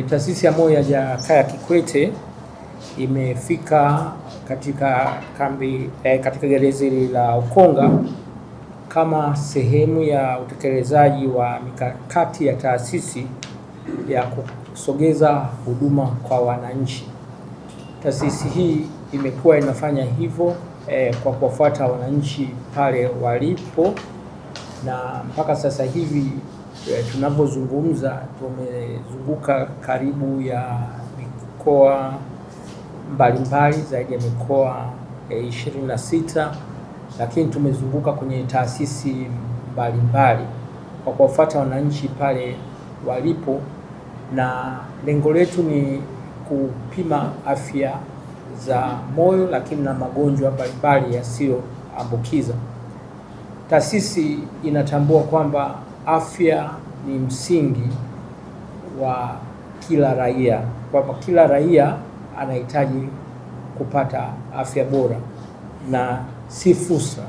Taasisi ya Moyo ya Jakaya Kikwete imefika katika kambi katika gereza la Ukonga kama sehemu ya utekelezaji wa mikakati ya taasisi ya kusogeza huduma kwa wananchi. Taasisi hii imekuwa inafanya hivyo kwa kuwafuata wananchi pale walipo, na mpaka sasa hivi tunavyozungumza tumezunguka karibu ya mikoa mbalimbali zaidi ya mikoa 26, lakini tumezunguka kwenye taasisi mbalimbali kwa kuwafuata wananchi pale walipo, na lengo letu ni kupima afya za moyo lakini na magonjwa mbalimbali yasiyoambukiza. Taasisi inatambua kwamba afya ni msingi wa kila raia, kwamba kila raia anahitaji kupata afya bora na si fursa,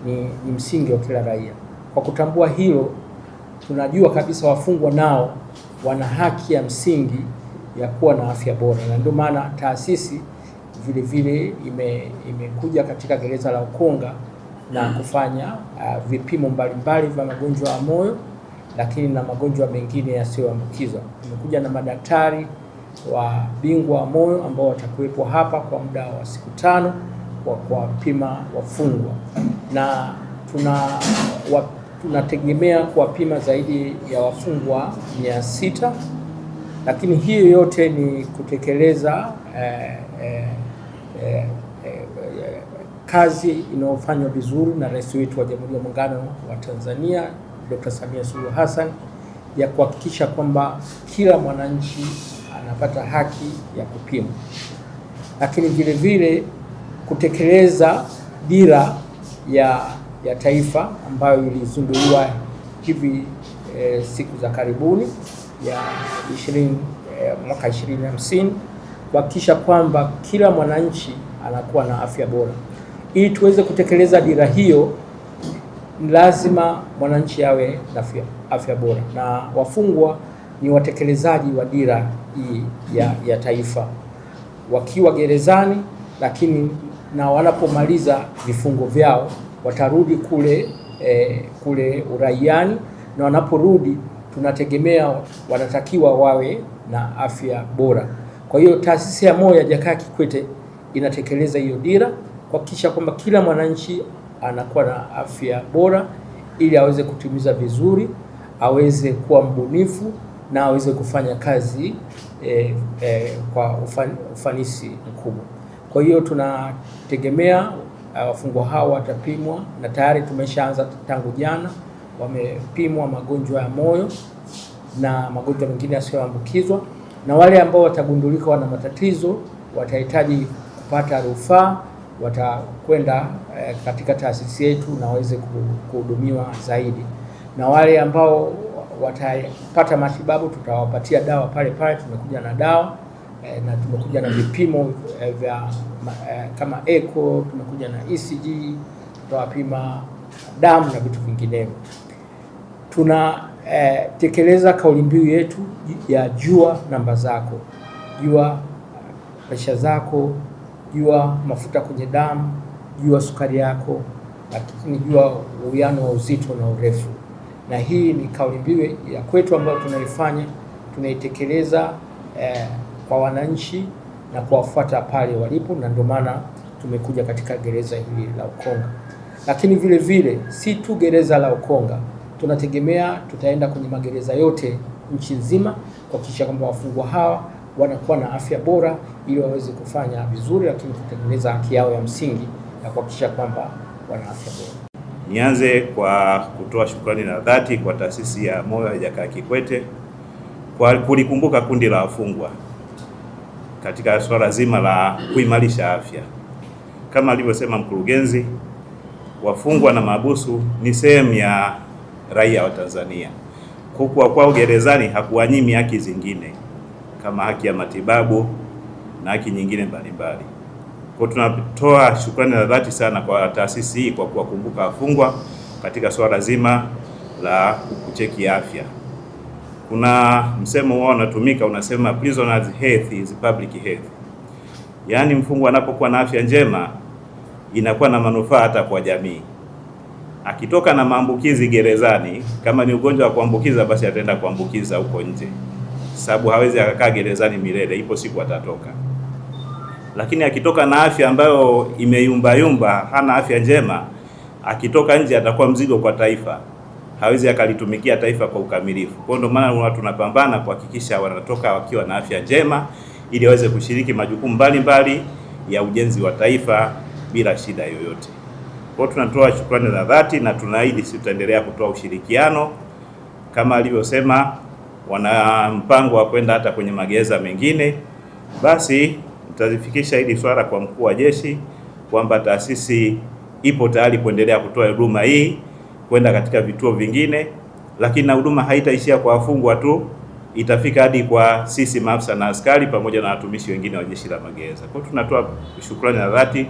ni msingi wa kila raia. Kwa kutambua hilo, tunajua kabisa wafungwa nao wana haki ya msingi ya kuwa na afya bora, na ndio maana taasisi vile vile imekuja katika gereza la Ukonga na kufanya vipimo mbalimbali vya magonjwa ya moyo lakini na magonjwa mengine yasiyoambukizwa. Tumekuja na madaktari wa bingwa wa moyo ambao watakuwepo hapa kwa muda wa siku 5 kwa kuwapima wafungwa, na tunategemea kuwapima zaidi ya wafungwa 600, lakini hiyo yote ni kutekeleza kazi inayofanywa vizuri na Rais wetu wa Jamhuri ya Muungano wa Tanzania Dr. Samia Suluhu Hassan ya kuhakikisha kwamba kila mwananchi anapata haki ya kupimwa, lakini vile vile kutekeleza dira ya taifa ambayo ilizinduliwa hivi siku za karibuni ya mwaka 2050 kuhakikisha kwamba kila mwananchi anakuwa na afya bora. Ili tuweze kutekeleza dira hiyo, lazima mwananchi awe na afya bora, na wafungwa ni watekelezaji wa dira hii ya taifa wakiwa gerezani, lakini na wanapomaliza vifungo vyao watarudi kule uraiani, na wanaporudi tunategemea wanatakiwa wawe na afya bora. Kwa hiyo Taasisi ya Moyo ya Jakaya Kikwete inatekeleza hiyo dira kuhakikisha kwamba kila mwananchi anakuwa na afya bora ili aweze kutimiza vizuri, aweze kuwa mbunifu na aweze kufanya kazi kwa ufanisi mkubwa. Kwa hiyo tunategemea wafungwa hao watapimwa, na tayari tumeshaanza tangu jana, wamepimwa magonjwa ya moyo na magonjwa mengine yasiyoambukizwa, na wale ambao watagundulika wana matatizo watahitaji kupata rufaa, watakwenda katika taasisi yetu na waweze kuhudumiwa zaidi, na wale ambao watapata matibabu tutawapatia dawa pale pale. Tumekuja na dawa na tumekuja na vipimo vya kama echo, tumekuja na ECG, tutawapima damu na vitu vinginevyo. Tunatekeleza kauli mbiu yetu ya jua namba zako, jua presha zako, jua mafuta kwenye damu, jua sukari yako, lakini jua uwiano wa uzito na urefu. Na hii ni kauli mbiu ya kwetu ambayo tunaitekeleza kwa wananchi na kuwafuata pale walipo, na ndio maana tumekuja katika gereza hili la Ukonga. Lakini vile vile si tu gereza la Ukonga, tunategemea tutaenda kwenye magereza yote nchi nzima kuhakikisha kwamba wafungwa hawa wanakuwa na afya bora ili waweze kufanya vizuri, lakini kutengeneza haki yao ya msingi na kuhakikisha kwamba wana afya bora. Nianze kwa kutoa shukrani na dhati kwa Taasisi ya Moyo ya Jakaya Kikwete kwa kulikumbuka kundi la wafungwa katika swala zima la kuimarisha afya. Kama alivyosema mkurugenzi, wafungwa na mahabusu ni sehemu ya raia wa Tanzania. Kuwa kwao gerezani hakuwanyimi haki zingine kama haki ya matibabu na haki nyingine mbalimbali. Kwa tunatoa shukrani za dhati sana kwa taasisi hii kwa kuwakumbuka wafungwa katika swala zima la kucheki afya. kuna msemo wao unatumika unasema prisoners health is public health, yaani mfungwa anapokuwa na afya njema inakuwa na manufaa hata kwa jamii. Akitoka na maambukizi gerezani, kama ni ugonjwa wa kuambukiza, basi ataenda kuambukiza huko nje, sababu hawezi akakaa gerezani milele, ipo siku atatoka. Lakini akitoka na afya ambayo imeyumbayumba, hana afya njema, akitoka nje atakuwa mzigo kwa taifa, hawezi akalitumikia taifa kwa ukamilifu. Kwa ndio maana watu tunapambana kuhakikisha wanatoka wakiwa na afya njema, ili waweze kushiriki majukumu mbalimbali ya ujenzi wa taifa bila shida yoyote. Kwa hiyo tunatoa shukrani za dhati na tunaahidi sisi tutaendelea kutoa ushirikiano kama alivyosema, wana mpango wa kwenda hata kwenye magereza mengine. Basi tutazifikisha hili swala kwa mkuu wa jeshi kwamba taasisi ipo tayari kuendelea kutoa huduma hii kwenda katika vituo vingine, lakini na huduma haitaishia kwa wafungwa tu, itafika hadi kwa sisi maafisa na askari pamoja na watumishi wengine wa jeshi la magereza. Kwa hiyo tunatoa shukrani za dhati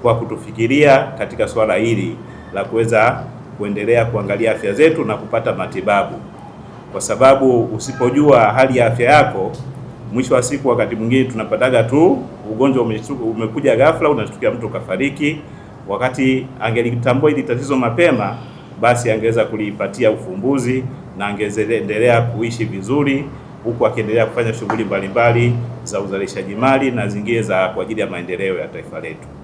kwa kutufikiria katika swala hili la kuweza kuendelea kuangalia afya zetu na kupata matibabu, kwa sababu usipojua hali ya afya yako, mwisho wa siku wakati mwingine tunapataga tu ugonjwa umekuja ghafla, unashtukia mtu kafariki. Wakati angelitambua hili tatizo mapema, basi angeweza kulipatia ufumbuzi na angeendelea kuishi vizuri, huku akiendelea kufanya shughuli mbalimbali za uzalishaji mali na zingine za kwa ajili ya maendeleo ya taifa letu.